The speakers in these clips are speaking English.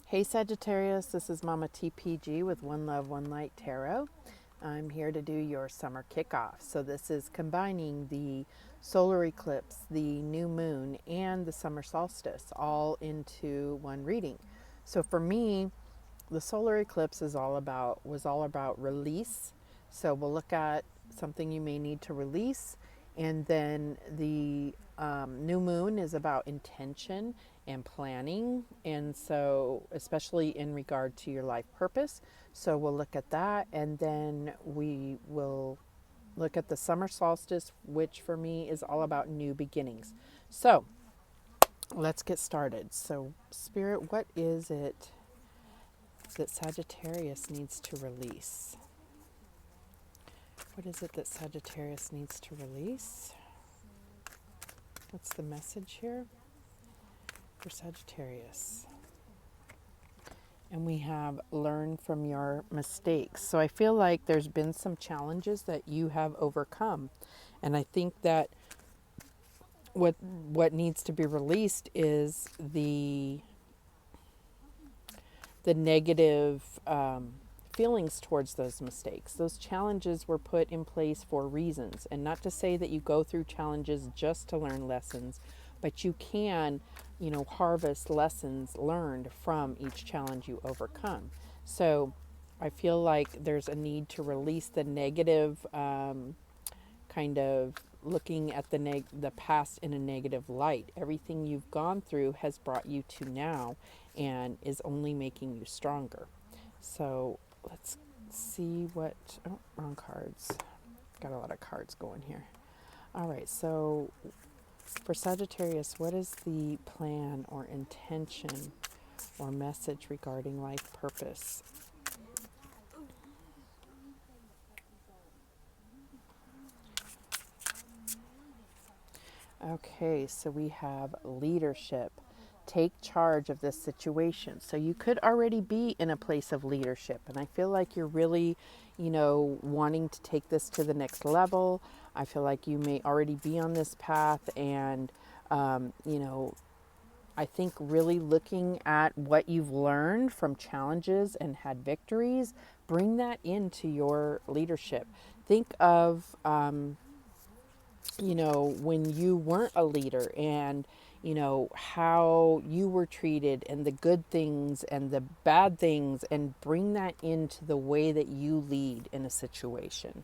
Hey Sagittarius, this is Mama TPG with One Love, One Light Tarot. I'm here to do your summer kickoff. So this is combining the solar eclipse, the new moon, and the summer solstice all into one reading. So for me, the solar eclipse was all about release. So we'll look at something you may need to release, and then the new moon is about intention and planning, and so especially in regard to your life purpose. So we'll look at that, and then we will look at the summer solstice, which for me is all about new beginnings. So let's get started. So, Spirit, what is it that Sagittarius needs to release? What is it that Sagittarius needs to release? What's the message here for Sagittarius? And we have learn from your mistakes. So I feel like there's been some challenges that you have overcome. And I think that what needs to be released is the negative feelings towards those mistakes. Those challenges were put in place for reasons, and not to say that you go through challenges just to learn lessons, but you can, harvest lessons learned from each challenge you overcome. So I feel like there's a need to release the negative, kind of looking at the past in a negative light. Everything you've gone through has brought you to now and is only making you stronger. So let's see what, oh, wrong cards. Got a lot of cards going here. All right, so for Sagittarius, what is the plan or intention or message regarding life purpose? Okay, so we have leadership. Take charge of this situation. So you could already be in a place of leadership. And I feel like you're really, wanting to take this to the next level. I feel like you may already be on this path. And, I think really looking at what you've learned from challenges and had victories, bring that into your leadership. Think of, when you weren't a leader and, how you were treated and the good things and the bad things, and bring that into the way that you lead in a situation.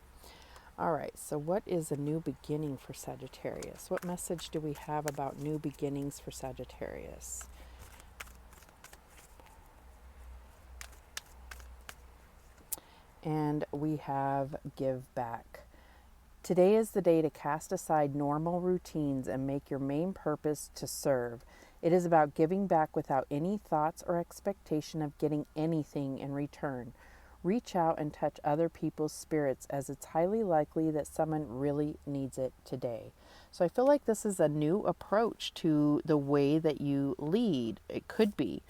All right, so what is a new beginning for Sagittarius? What message do we have about new beginnings for Sagittarius? And we have give back. Today is the day to cast aside normal routines and make your main purpose to serve. It is about giving back without any thoughts or expectation of getting anything in return. Reach out and touch other people's spirits, as it's highly likely that someone really needs it today. So I feel like this is a new approach to the way that you lead. It could be,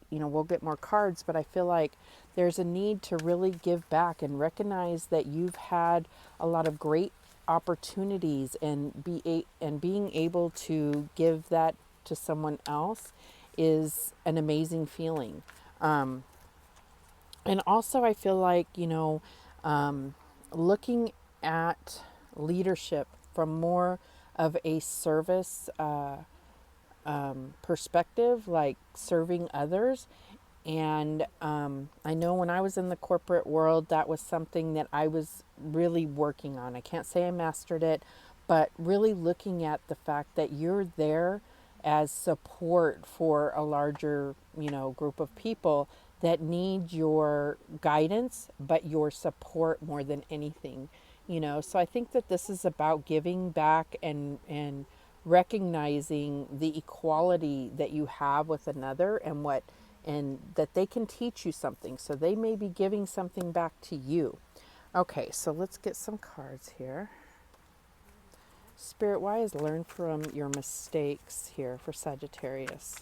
we'll get more cards, but I feel like there's a need to really give back and recognize that you've had a lot of great opportunities, and being able to give that to someone else is an amazing feeling. And also I feel like, looking at leadership from more of a service perspective, like serving others. And I know when I was in the corporate world, that was something that I was really working on. I can't say I mastered it, but really looking at the fact that you're there as support for a larger, group of people that need your guidance, but your support more than anything. So I think that this is about giving back and recognizing the equality that you have with another, and that they can teach you something. So they may be giving something back to you. Okay, so let's get some cards here. Spirit, why is learn from your mistakes here for Sagittarius?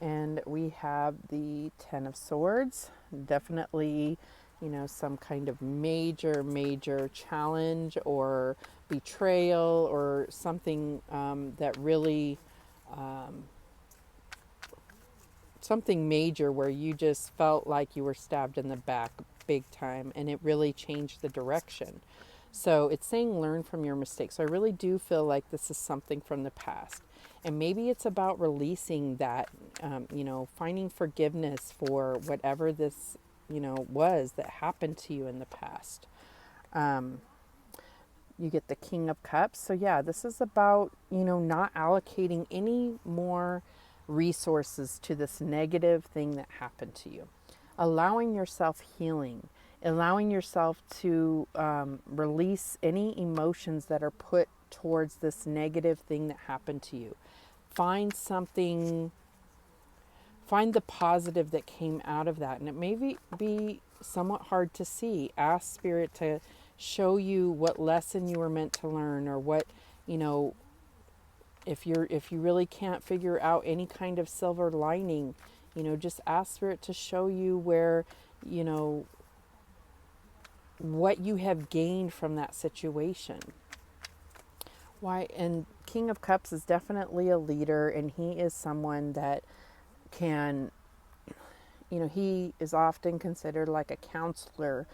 And we have the Ten of Swords. Definitely, some kind of major challenge or betrayal, or something that really something major where you just felt like you were stabbed in the back big time, and it really changed the direction. So it's saying learn from your mistakes. So I really do feel like this is something from the past. And maybe it's about releasing that, finding forgiveness for whatever this, was that happened to you in the past. You get the King of Cups. So yeah, this is about, not allocating any more resources to this negative thing that happened to you. Allowing yourself healing, allowing yourself to release any emotions that are put towards this negative thing that happened to you. Find the positive that came out of that. And it may be somewhat hard to see. Ask Spirit to show you what lesson you were meant to learn, or what, if you really can't figure out any kind of silver lining, just ask Spirit to show you where, what you have gained from that situation. Why? And King of Cups is definitely a leader, and he is someone that can, he is often considered like a counselor.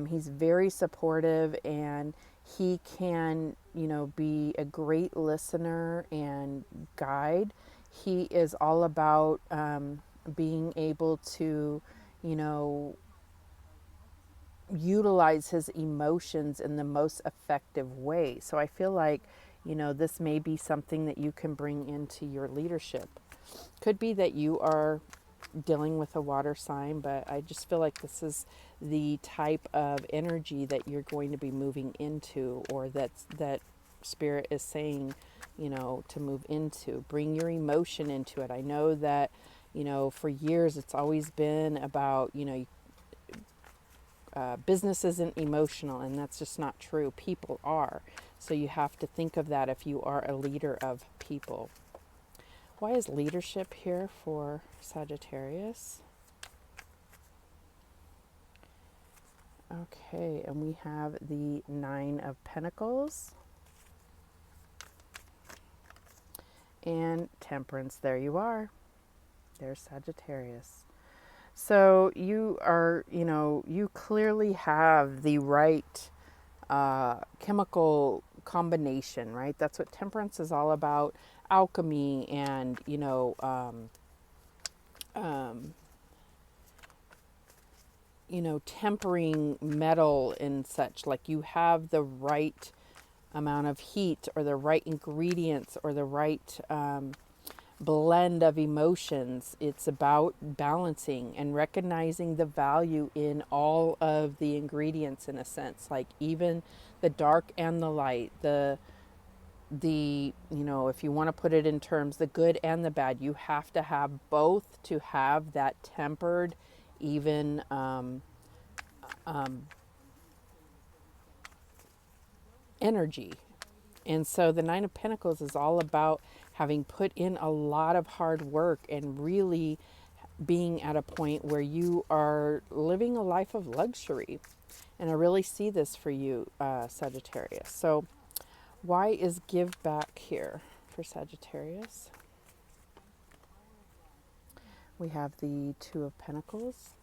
He's very supportive, and he can, be a great listener and guide. He is all about being able to, utilize his emotions in the most effective way. So I feel like, this may be something that you can bring into your leadership. Could be that you are dealing with a water sign, but I just feel like this is the type of energy that you're going to be moving into, or that Spirit is saying, to move into. Bring your emotion into it. I know that, for years it's always been about, business isn't emotional, and that's just not true. People are. So you have to think of that if you are a leader of people. Why is leadership here for Sagittarius? Okay, and we have the Nine of Pentacles and Temperance. There you are. There's Sagittarius. So you are, you clearly have the right chemical combination, right? That's what Temperance is all about. Alchemy and, tempering metal and such. Like, you have the right amount of heat, or the right ingredients, or the right blend of emotions. It's about balancing and recognizing the value in all of the ingredients, in a sense, like even the dark and the light, the if you want to put it in terms, the good and the bad. You have to have both to have that tempered, even energy. And so the Nine of Pentacles is all about having put in a lot of hard work and really being at a point where you are living a life of luxury. And I really see this for you, Sagittarius. So why is give back here for Sagittarius? We have the Two of Pentacles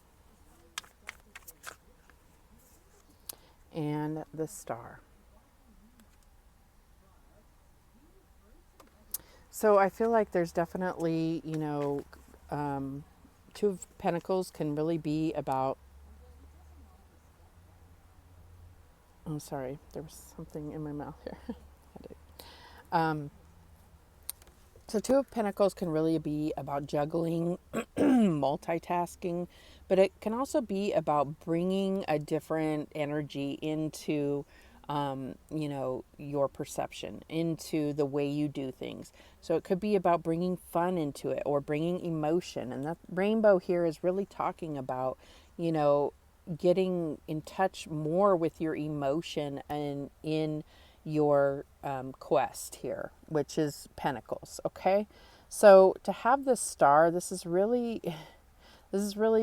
and the Star. So I feel like there's definitely, Two of Pentacles can really be about, oh, sorry, there was something in my mouth here. So Two of Pentacles can really be about juggling, multitasking, but it can also be about bringing a different energy into, your perception, into the way you do things. So it could be about bringing fun into it, or bringing emotion. And that rainbow here is really talking about, getting in touch more with your emotion and in your quest here, which is Pentacles. Okay, so to have this Star, this is really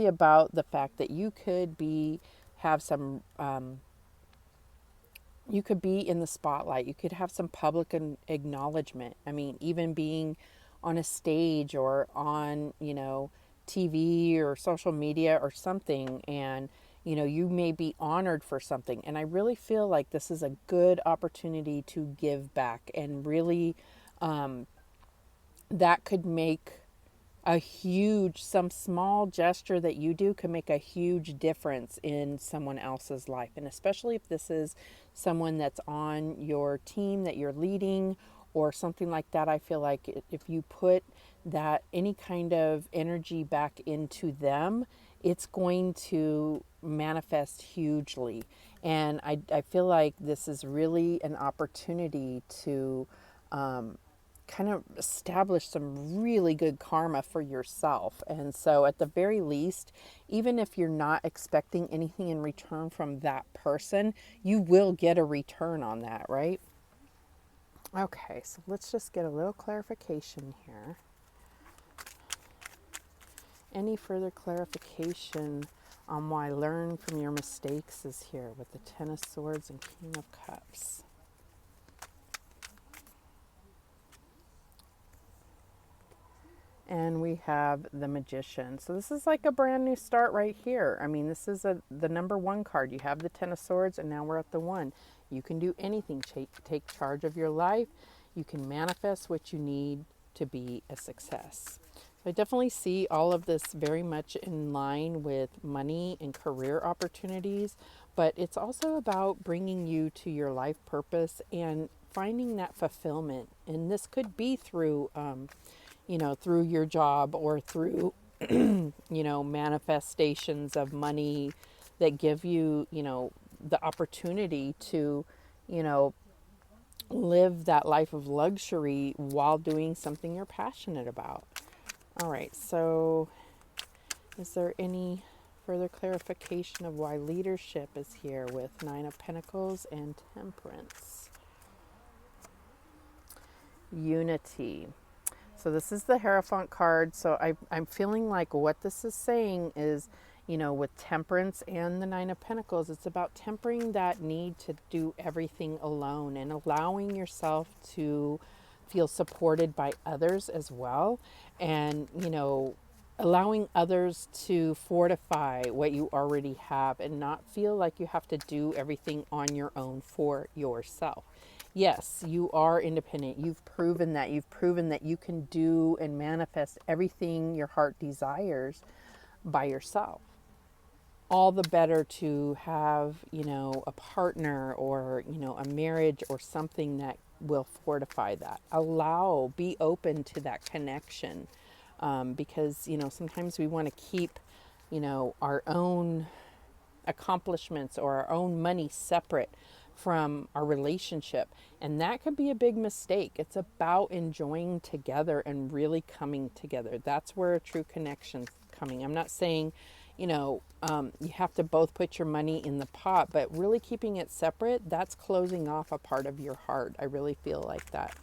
about the fact that you could have some you could be in the spotlight. You could have some public acknowledgement. I mean, even being on a stage, or on, TV or social media or something, and you may be honored for something. And I really feel like this is a good opportunity to give back, and really that could make a huge, some small gesture that you do can make a huge difference in someone else's life. And especially if this is someone that's on your team that you're leading or something like that, I feel like if you put that any kind of energy back into them, it's going to manifest hugely. And I feel like this is really an opportunity to kind of establish some really good karma for yourself. And so, at the very least, even if you're not expecting anything in return from that person, you will get a return on that, right? Okay, so let's just get a little clarification here. Any further clarification on why learn from your mistakes is here with the Ten of Swords and King of Cups? And we have the Magician. So this is like a brand new start right here. I mean, this is the number one card. You have the Ten of Swords, and now we're at the one. You can do anything. Take charge of your life. You can manifest what you need to be a success. I definitely see all of this very much in line with money and career opportunities, but it's also about bringing you to your life purpose and finding that fulfillment. And this could be through through your job, or through, manifestations of money that give you, the opportunity to, you know, live that life of luxury while doing something you're passionate about. All right, so is there any further clarification of why leadership is here with Nine of Pentacles and Temperance? Unity. So this is the Hierophant card. So I'm feeling like what this is saying is, with Temperance and the Nine of Pentacles, it's about tempering that need to do everything alone and allowing yourself to feel supported by others as well. And, allowing others to fortify what you already have and not feel like you have to do everything on your own for yourself. Yes, you are independent. You've proven that. You've proven that you can do and manifest everything your heart desires by yourself. All the better to have, a partner, or, a marriage or something that will fortify that. Be open to that connection, because, sometimes we want to keep, our own accomplishments or our own money separate from our relationship. And that could be a big mistake. It's about enjoying together and really coming together. That's where a true connection's coming. I'm not saying, you have to both put your money in the pot, but really keeping it separate, that's closing off a part of your heart. I really feel like that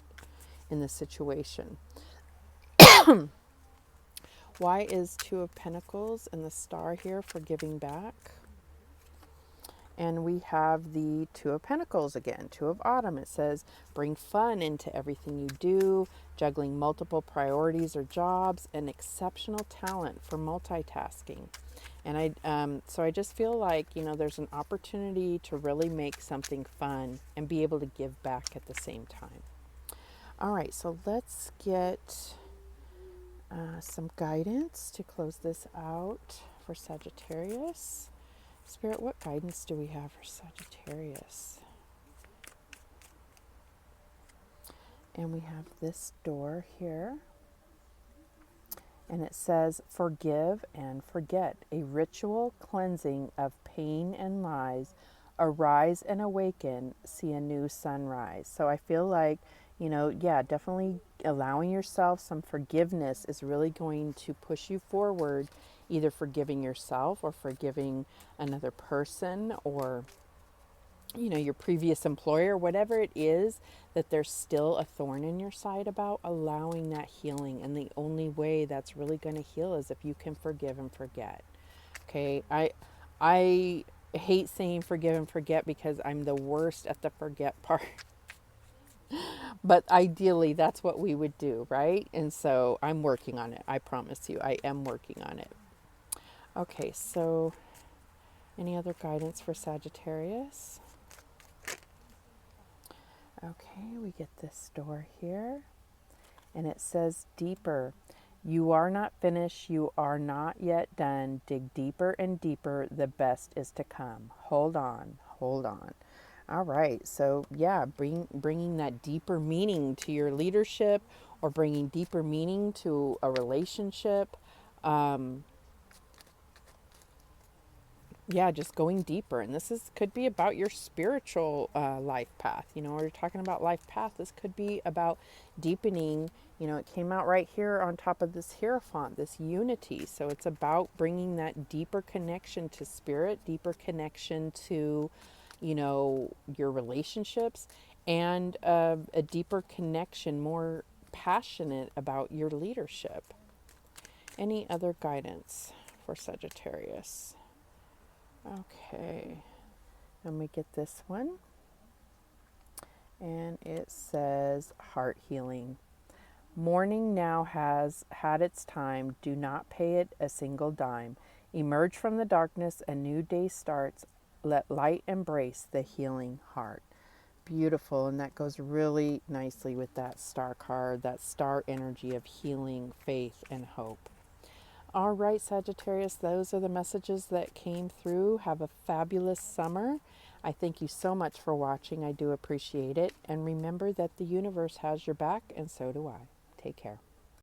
in this situation. Why is Two of Pentacles and the Star here for giving back? And we have the Two of Pentacles again, Two of Autumn. It says, bring fun into everything you do, juggling multiple priorities or jobs, and exceptional talent for multitasking. And so I just feel like, there's an opportunity to really make something fun and be able to give back at the same time. All right, so let's get some guidance to close this out for Sagittarius. Spirit, what guidance do we have for Sagittarius? And we have this door here. And it says, forgive and forget, a ritual cleansing of pain and lies. Arise and awaken, see a new sunrise. So I feel like, definitely allowing yourself some forgiveness is really going to push you forward, either forgiving yourself or forgiving another person, or your previous employer, whatever it is that there's still a thorn in your side about, allowing that healing. And the only way that's really going to heal is if you can forgive and forget. Okay, I hate saying forgive and forget because I'm the worst at the forget part. But ideally, that's what we would do, right? And so I'm working on it. I promise you, I am working on it. Okay, so any other guidance for Sagittarius? Okay, we get this door here, and it says deeper. You are not finished. You are not yet done. Dig deeper and deeper. The best is to come. Hold on. Hold on. All right. So, yeah, bringing that deeper meaning to your leadership or bringing deeper meaning to a relationship. Yeah, just going deeper. And this is could be about your spiritual life path. You know, or you're talking about life path. This could be about deepening. You know, it came out right here on top of this hierophant, this unity. So it's about bringing that deeper connection to spirit, deeper connection to, you know, your relationships, and a deeper connection, more passionate about your leadership. Any other guidance for Sagittarius? Okay, and we get this one, and it says heart healing. Morning now has had its time. Do not pay it a single dime. Emerge from the darkness, a new day starts. Let light embrace the healing heart. Beautiful, and that goes really nicely with that star card, that star energy of healing, faith, and hope. All right, Sagittarius, those are the messages that came through. Have a fabulous summer. I thank you so much for watching. I do appreciate it. And remember that the universe has your back, and so do I. Take care.